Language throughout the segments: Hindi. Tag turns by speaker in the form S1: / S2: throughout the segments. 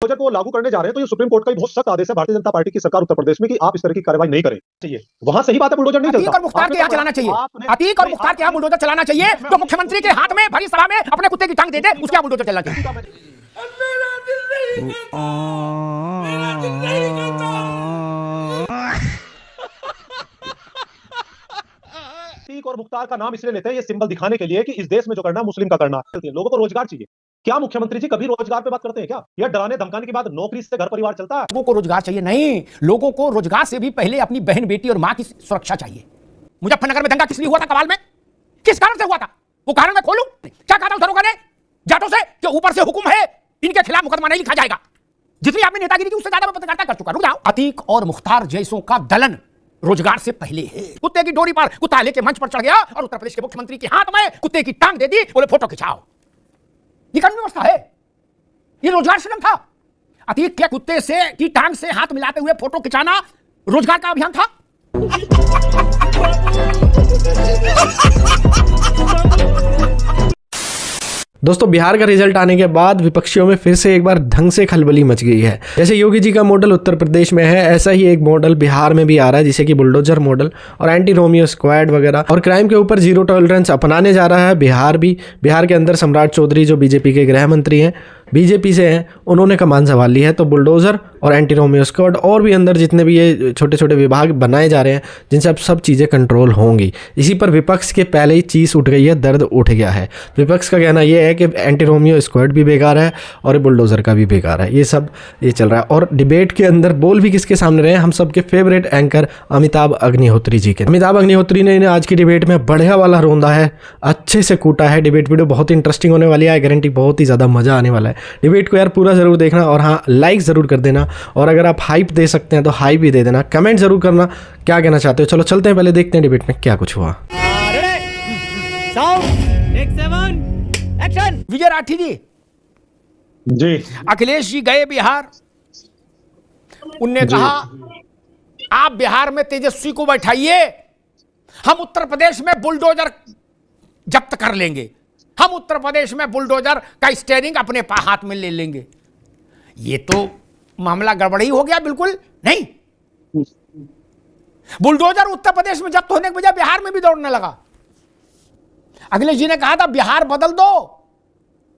S1: बजट को लागू करने जा रहे हैं तो ये सुप्रीम कोर्ट का ही बहुत सख्त आदेश है भारतीय जनता पार्टी की सरकार उत्तर प्रदेश में कि आप इस तरह की कार्रवाई नहीं करें चाहिए। वहां सही बात है, बुलडोजर नहीं चलता।
S2: अतीक और मुख्तार के यहाँ चलाना चाहिए, अतीक और मुख्तार के यहाँ बुलडोजर चलाना चाहिए। जो मुख्यमंत्री के हाथ में भरी सभा में अपने कुत्ते की टांग दे दे, उसके यहाँ बुलडोजर चलना चाहिए।
S1: अतीक और मुख्तार का नाम इसलिए लेते हैं ये सिंबल दिखाने के लिए कि इस देश में जो करना मुस्लिम का करना। लोगों को रोजगार चाहिए। क्या मुख्यमंत्री जी कभी रोजगार पे बात करते हैं क्या? या डराने धमकाने के बाद नौकरी से घर परिवार चलता है?
S2: लोगों को रोजगार चाहिए नहीं, लोगों को रोजगार से भी पहले अपनी बहन बेटी और मां की सुरक्षा चाहिए। मुजफ्फरनगर में दंगा किस लिए हुआ था? कवाल में किस कारण से हुआ था? वो कारण मैं खोलूं? क्या कहा था उस दरोगा ने जाटों से कि ऊपर से हुक्म है इनके खिलाफ मुकदमा नहीं लिखा जाएगा। जितनी आपने नेतागिरी की उससे ज्यादा मैं पत्रकारिता कर चुका। रुक जाओ। अतीक और मुख्तार जैसों का दलन रोजगार से पहले है। कुत्ते की डोरी पर कुत्ता लेके मंच पर चढ़ गया और उत्तर प्रदेश के मुख्यमंत्री के हाथ में कुत्ते की टांग दे दी, बोले फोटो खिंचाओ। ये कानून व्यवस्था है, ये रोजगार सृजन था। अतीक के कुत्ते से की टांग से हाथ मिलाते हुए फोटो खिंचाना रोजगार का अभियान था।
S3: दोस्तों, बिहार का रिजल्ट आने के बाद विपक्षियों में फिर से एक बार ढंग से खलबली मच गई है। जैसे योगी जी का मॉडल उत्तर प्रदेश में है, ऐसा ही एक मॉडल बिहार में भी आ रहा है, जिसे कि बुलडोजर मॉडल और एंटी रोमियो स्क्वाड वगैरह और क्राइम के ऊपर जीरो टॉलरेंस अपनाने जा रहा है बिहार भी। बिहार के अंदर सम्राट चौधरी जो बीजेपी के गृह मंत्री हैं, बीजेपी से हैं, उन्होंने कमान संभाल ली है। तो बुलडोजर और एंटी रोमियो स्क्वाड और भी अंदर जितने भी ये छोटे छोटे विभाग बनाए जा रहे हैं, जिनसे अब सब चीज़ें कंट्रोल होंगी। इसी पर विपक्ष के पहले ही चीज़ उठ गई है, दर्द उठ गया है। विपक्ष का कहना यह है कि एंटी रोमियो स्क्वाड भी बेकार है और बुलडोजर का भी बेकार है। ये सब ये चल रहा है। और डिबेट के अंदर बोल भी किसके सामने रहे? हम सबके फेवरेट एंकर अमिताभ अग्निहोत्री जी के। अमिताभ अग्निहोत्री ने आज की डिबेट में बढ़िया वाला रोंदा है, अच्छे से कूटा है। डिबेट वीडियो बहुत इंटरेस्टिंग होने वाली है, गारंटी बहुत ही ज़्यादा मज़ा आने वाला है। डिबेट को यार पूरा ज़रूर देखना और हाँ, लाइक ज़रूर कर देना। और अगर आप हाइप दे सकते हैं तो हाइप भी दे देना। कमेंट ज़रूर करना क्या कहना चाहते हो। चलो चलते हैं, पहले देखते हैं डिबेट में क्या कुछ हुआ।
S2: विजय राठी जी
S1: जी,
S2: अखिलेश जी गए बिहार, उनने कहा आप बिहार में तेजस्वी को बैठाइए, हम उत्तर प्रदेश में बुलडोजर जब्त कर लेंगे, हम उत्तर प्रदेश में बुलडोजर का स्टीयरिंग अपने हाथ में ले लेंगे। ये तो मामला गड़बड़ी हो गया। बिल्कुल नहीं, बुलडोजर उत्तर प्रदेश में जब्त होने के बजाय बिहार में भी दौड़ने लगा। अखिलेश जी ने कहा था बिहार बदल दो,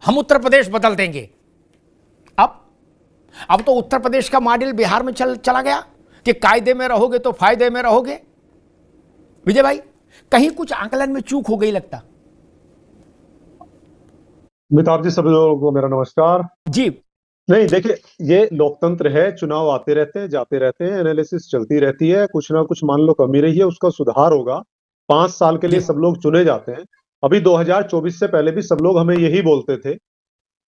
S2: हम उत्तर प्रदेश बदल देंगे। अब तो उत्तर प्रदेश का मॉडल बिहार में चला गया कि कायदे में रहोगे तो फायदे में रहोगे। विजय भाई, कहीं कुछ आकलन में चूक हो गई लगता।
S1: अमिताभ जी, सभी लोगों को मेरा नमस्कार
S2: जी।
S1: नहीं, देखिए, ये लोकतंत्र है, चुनाव आते रहते हैं जाते रहते हैं, एनालिसिस चलती रहती है। कुछ ना कुछ मान लो कमी रही है, उसका सुधार होगा। 5 साल के लिए सब लोग चुने जाते हैं। अभी 2024 से पहले भी सब लोग हमें यही बोलते थे।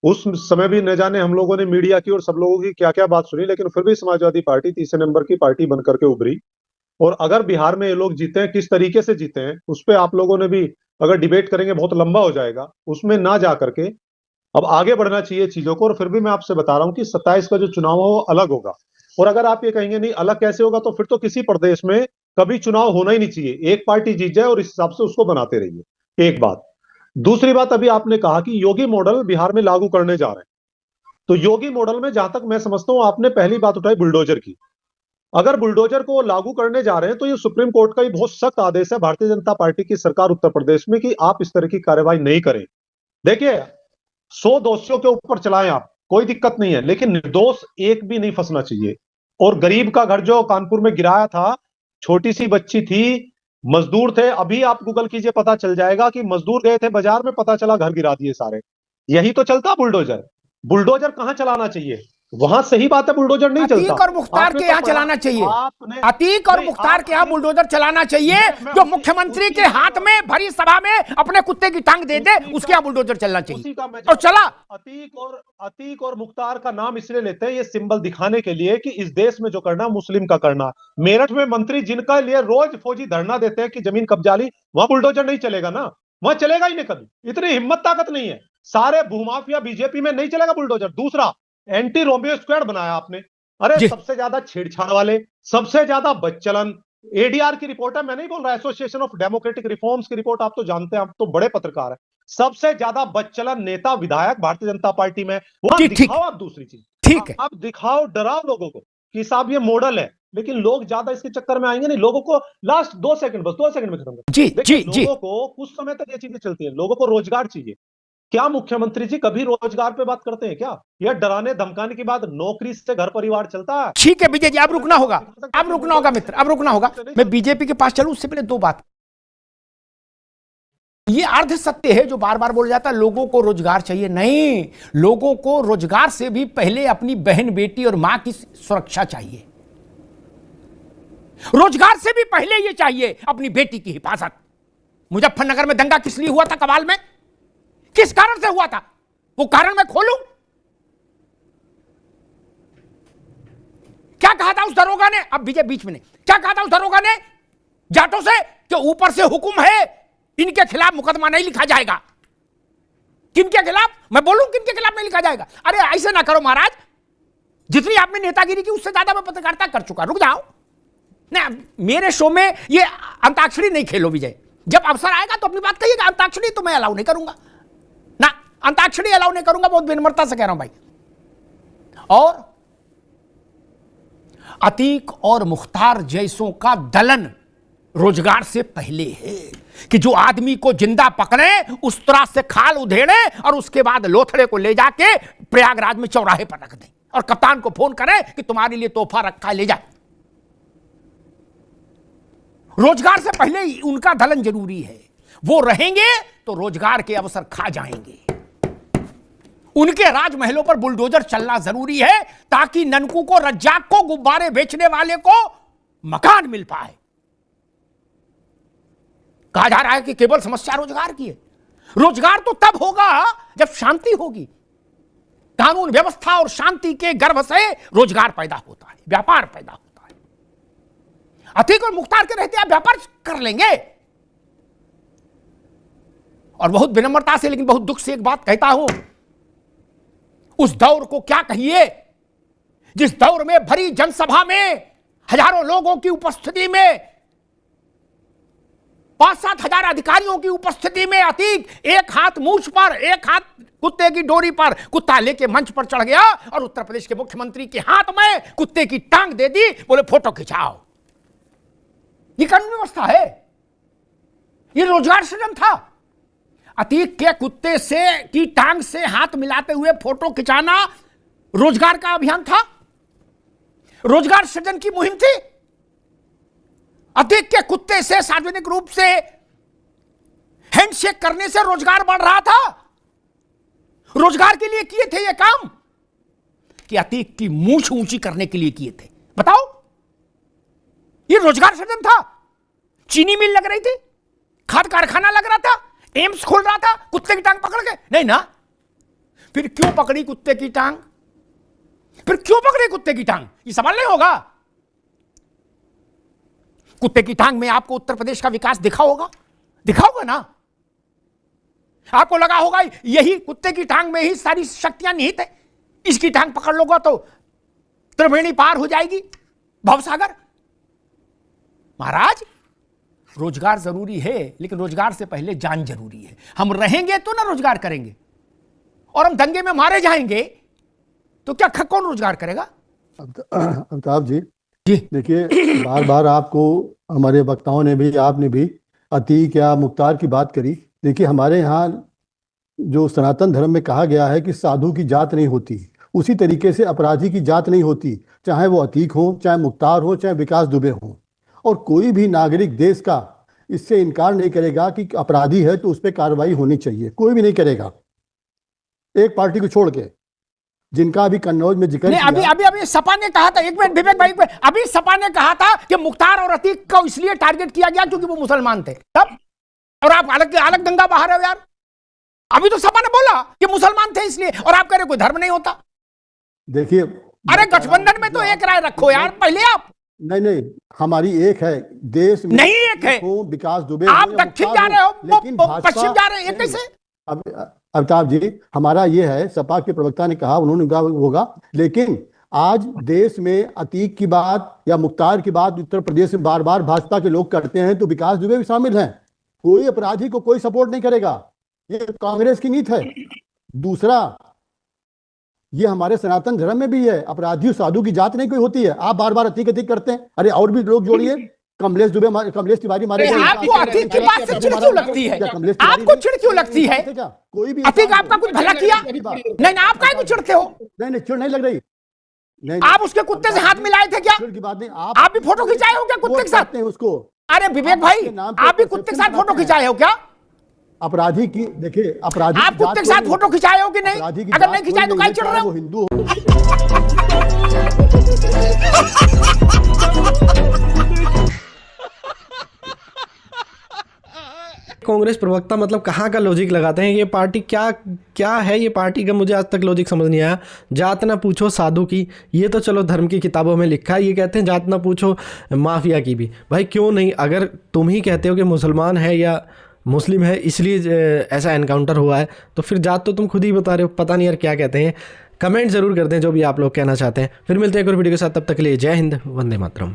S1: उस समय भी न जाने हम लोगों ने मीडिया की और सब लोगों की क्या क्या बात सुनी, लेकिन फिर भी समाजवादी पार्टी तीसरे नंबर की पार्टी बन करके उभरी। और अगर बिहार में ये लोग जीते हैं, किस तरीके से जीते हैं, उस पर आप लोगों ने भी अगर डिबेट करेंगे बहुत लंबा हो जाएगा। उसमें ना जा करके अब आगे बढ़ना चाहिए चीजों को। और फिर भी मैं आपसे बता रहा हूं कि 27 का जो चुनाव हो वो अलग होगा। और अगर आप ये कहेंगे नहीं अलग कैसे होगा, तो फिर तो किसी प्रदेश में कभी चुनाव होना ही नहीं चाहिए। एक पार्टी जीत जाए और इस हिसाब से उसको बनाते रहिए। एक बात। दूसरी बात, अभी आपने कहा कि योगी मॉडल बिहार में लागू करने जा रहे हैं। तो योगी मॉडल में जहां तक मैं समझता हूं, आपने पहली बात उठाई बुलडोजर की। अगर बुलडोजर को लागू करने जा रहे हैं तो ये सुप्रीम कोर्ट का ही बहुत सख्त आदेश है भारतीय जनता पार्टी की सरकार उत्तर प्रदेश में कि आप इस तरह की कार्रवाई नहीं करें। देखिए, 100 दोषियों के ऊपर चलाएं आप, कोई दिक्कत नहीं है, लेकिन निर्दोष एक भी नहीं फंसना चाहिए। और गरीब का घर जो कानपुर में गिराया था, छोटी सी बच्ची थी, मजदूर थे। अभी आप गूगल कीजिए, पता चल जाएगा कि मजदूर गए थे बाजार में, पता चला घर गिरा दिए सारे। यही तो चलता बुलडोजर। बुलडोजर कहां चलाना चाहिए? वहां सही बात है, बुलडोजर नहीं चलता।
S2: अतीक और मुख्तार के यहाँ चलाना चाहिए, अतीक और मुख्तार के यहाँ बुलडोजर चलाना चाहिए। जो मुख्यमंत्री के हाथ में भरी सभा में अपने कुत्ते की टांग दे दे, उसके यहाँ बुलडोजर चलना चाहिए। और चला।
S1: अतीक और मुख्तार का नाम इसलिए लेते हैं ये सिंबल दिखाने के लिए कि इस देश में जो करना मुस्लिम का करना। मेरठ में मंत्री जिनका लिए रोज फौजी धरना देते हैं कि जमीन कब्जा ली, वहां बुलडोजर नहीं चलेगा ना, वहां चलेगा ही नहीं कभी। इतनी हिम्मत ताकत नहीं है। सारे भूमाफिया बीजेपी में नहीं चलेगा बुलडोजर। दूसरा, एंटी रोमियो स्क्वाड बनाया आपने। अरे सबसे ज्यादा छेड़छाड़ वाले, सबसे ज्यादा बदचलन। एडीआर की रिपोर्ट है, मैं नहीं बोल रहा, एसोसिएशन ऑफ डेमोक्रेटिक रिफॉर्म्स की रिपोर्ट, आप तो जानते हैं, आप तो बड़े पत्रकार हैं। सबसे ज्यादा बदचलन नेता विधायक भारतीय जनता पार्टी में। वहां दिखाओ आप दूसरी चीज।
S2: ठीक है।
S1: आप दिखाओ, डराओ लोगों को कि साहब ये मॉडल है, लेकिन लोग ज्यादा इसके चक्कर में आएंगे नहीं। लोगों को लास्ट 2 सेकंड, बस 2 सेकंड में खत्म कर।
S2: जी
S1: देखिए,
S2: जी जी।
S1: लोगों को कुछ समय तक ये चीजें चलती हैं, लोगों को रोजगार चाहिए। क्या मुख्यमंत्री जी कभी रोजगार पे बात करते हैं क्या? यह डराने धमकाने की बात, नौकरी से घर परिवार चलता है।
S2: ठीक है विजय जी, अब रुकना होगा, अब रुकना होगा मित्र, अब रुकना होगा। मैं बीजेपी के पास चलूं उससे पहले दो बात। ये अर्ध सत्य है जो बार बार बोला जाता है, लोगों को रोजगार चाहिए। नहीं, लोगों को रोजगार से भी पहले अपनी बहन बेटी और मां की सुरक्षा चाहिए। रोजगार से भी पहले ये चाहिए अपनी बेटी की हिफाजत। मुजफ्फरनगर में दंगा किस लिए हुआ था? कवाल में किस कारण से हुआ था? वो कारण मैं खोलूं? क्या कहा था उस दरोगा ने? अब विजय बीच में नहीं, क्या कहा था उस दरोगा ने जाटों से कि ऊपर से हुक्म है, इनके खिलाफ मुकदमा नहीं लिखा जाएगा। किनके खिलाफ? मैं बोलूं किनके खिलाफ नहीं लिखा जाएगा? अरे ऐसे ना करो महाराज, जितनी आपने नेतागिरी की उससे ज्यादा मैं पत्रकारिता कर चुका। रुक जाओ ना, मेरे शो में ये अंताक्षरी नहीं खेलो विजय। जब अवसर आएगा तो अपनी बात कहिएगा। अंताक्षरी तो मैं अलाउ नहीं करूंगा ना, अंताक्षरी अलाउ नहीं करूंगा, बहुत विनम्रता से कह रहा हूं भाई। और अतीक और मुख्तार जैसों का दलन रोजगार से पहले है कि जो आदमी को जिंदा पकड़े, उस तरह से खाल उधेड़े और उसके बाद लोथड़े को ले जाके प्रयागराज में चौराहे पर रख दें और कप्तान को फोन करें कि तुम्हारे लिए तोहफा रखा है, ले जाए। रोजगार से पहले ही उनका दलन जरूरी है। वो रहेंगे तो रोजगार के अवसर खा जाएंगे। उनके राजमहलों पर बुलडोजर चलना जरूरी है ताकि ननकू को, रज्जाक को, गुब्बारे बेचने वाले को मकान मिल पाए। कहा जा रहा है कि केवल समस्या रोजगार की है। रोजगार तो तब होगा जब शांति होगी। कानून व्यवस्था और शांति के गर्भ से रोजगार पैदा होता है, व्यापार पैदा होता है। अतीक और मुख्तार के रहते आप व्यापार कर लेंगे। और बहुत विनम्रता से लेकिन बहुत दुख से एक बात कहता हूं, उस दौर को क्या कहिए जिस दौर में भरी जनसभा में हजारों लोगों की उपस्थिति में, 5-7 हजार अधिकारियों की उपस्थिति में अतीक एक हाथ मूंछ पर, एक हाथ कुत्ते की डोरी पर, कुत्ता लेके मंच पर चढ़ गया और उत्तर प्रदेश के मुख्यमंत्री के हाथ में कुत्ते की टांग दे दी, बोले फोटो खिंचाओ। ये कानून व्यवस्था है, ये रोजगार सृजन था। अतीक के कुत्ते से की टांग से हाथ मिलाते हुए फोटो खिंचाना रोजगार का अभियान था, रोजगार सृजन की मुहिम थी। अतीक के कुत्ते से सार्वजनिक रूप से हैंडशेक करने से रोजगार बढ़ रहा था। रोजगार के लिए किए थे ये काम कि अतीक की मूंछ ऊंची करने के लिए किए थे? बताओ, ये रोजगार सृजन था। चीनी मिल लग रही थी, खाद कारखाना लग रहा था, एम्स खोल रहा था, कुत्ते की टांग पकड़ के? नहीं ना। फिर क्यों पकड़ी कुत्ते की टांग? फिर क्यों पकड़े कुत्ते की टांग? ये सवाल नहीं होगा? कुत्ते की टांग में आपको उत्तर प्रदेश का विकास दिखा होगा? दिखा होगा ना? आपको लगा होगा यही कुत्ते की टांग में ही सारी शक्तियां निहित है, इसकी टांग पकड़ लोगा तो त्रिवेणी पार हो जाएगी, भवसागर। महाराज, रोजगार जरूरी है, लेकिन रोजगार से पहले जान जरूरी है। हम रहेंगे तो ना रोजगार करेंगे, और हम दंगे में मारे जाएंगे तो क्या कौन रोजगार करेगा?
S4: अमिताभ जी, देखिए, बार बार आपको हमारे वक्ताओं ने भी, आपने भी अतीक या मुख्तार की बात करी। देखिए, हमारे यहाँ जो सनातन धर्म में कहा गया है कि साधु की जात नहीं होती, उसी तरीके से अपराधी की जात नहीं होती, चाहे वो अतीक हो, चाहे मुख्तार हो, चाहे विकास दुबे हो। और कोई भी नागरिक देश का इससे इनकार नहीं करेगा कि अपराधी है तो उस पर कार्रवाई होनी चाहिए, कोई भी नहीं करेगा, एक पार्टी को छोड़ के। जिनका अभी कन्नौज में जिक्र किया,
S2: अभी सपा ने कहा था, एक मिनट विवेक भाई, अभी सपा ने कहा था कि मुख्तार और अतीक को इसलिए टारगेट किया गया क्योंकि वो मुसलमान थे तब, और आप अलग अलग दंगा बाहर हो यार। अभी तो सपा ने बोला कि मुसलमान थे इसलिए, और आप कह रहे कोई धर्म नहीं होता।
S4: देखिए,
S2: अरे गठबंधन में तो एक राय रखो यार पहले आप।
S4: नहीं, हमारी एक है, देश में
S2: नहीं एक है,
S4: विकास दुबे,
S2: आप दक्षिण जा रहे हो,
S4: लेकिन
S2: पश्चिम जा रहे हैं, कैसे?
S4: अमिताभ जी, हमारा ये है, सपा के प्रवक्ता ने कहा, उन्होंने कहा होगा, लेकिन आज देश में अतीक की बात या मुख्तार की बात उत्तर प्रदेश में बार बार भाजपा के लोग करते हैं तो विकास दुबे भी शामिल हैं। कोई अपराधी को कोई सपोर्ट नहीं करेगा, ये कांग्रेस की नीति है। दूसरा, ये हमारे सनातन धर्म में भी है। अपराधी और साधु की जात नहीं कोई होती है। आप बार बार अतीक अतीक करते हैं। अरे और भी लोग जोड़िए, कमलेश तिवारी मारे गए।
S2: आपको अतीक की बात से चिढ़ क्यों लगती है? आपको चिढ़ क्यों लगती है?
S4: कोई भी
S2: अतीक आपका कुछ भला किया? नहीं आप काहे को चिढ़ते हो?
S4: नहीं चिढ़ नहीं लग रही। नहीं
S2: आप उसके कुत्ते से हाथ मिलाए थे क्या?
S4: चिढ़ की बात नहीं।
S2: आप भी फोटो खिंचाए हो क्या कुत्ते के साथ?
S4: उसको
S2: अरे विवेक भाई, आप भी कुत्ते के साथ फोटो खिंचाए हो क्या?
S4: अपराधी की देखिए, अपराधी
S2: आप कुत्ते के साथ फोटो खिंचाए हो कि नहीं? अगर नहीं खिंचाए तो काहे चिढ़ रहे हो?
S4: वो हिंदू
S3: कांग्रेस प्रवक्ता मतलब कहाँ का लॉजिक लगाते हैं? ये पार्टी क्या क्या है? ये पार्टी का मुझे आज तक लॉजिक समझ नहीं आया। जात ना पूछो साधु की, ये तो चलो धर्म की किताबों में लिखा है। ये कहते हैं जात ना पूछो माफिया की भी। भाई क्यों नहीं? अगर तुम ही कहते हो कि मुसलमान है या मुस्लिम है इसलिए ऐसा एनकाउंटर हुआ है, तो फिर जात तो तुम खुद ही बता रहे हो। पता नहीं यार क्या कहते हैं। कमेंट ज़रूर करते हैं जो भी आप लोग कहना चाहते हैं। फिर मिलते हैं एक और वीडियो के साथ, तब तक के लिए जय हिंद, वंदे मातरम।